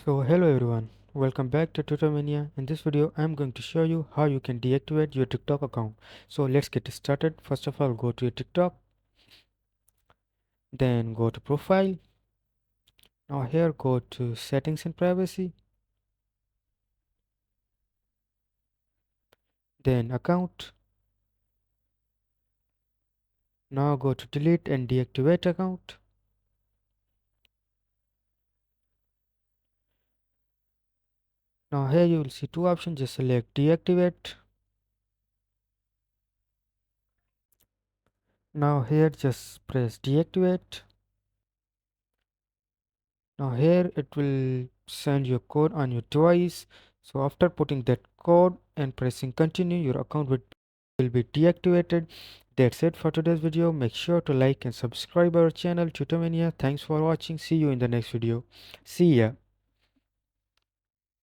So hello everyone, welcome back to Tutormania. In this video I'm going to show you how you can deactivate your TikTok account. So let's get started. First of all, go to your TikTok, then go to profile. Now here go to settings and privacy, then account. Now go to delete and deactivate account. Now here you will see two options, just select deactivate. Now here just press deactivate. Now here it will send your code on your device. So after putting that code and pressing continue, your account will be deactivated. That's it for today's video. Make sure to like and subscribe our channel Tutormania. Thanks for watching. See you in the next video. See ya.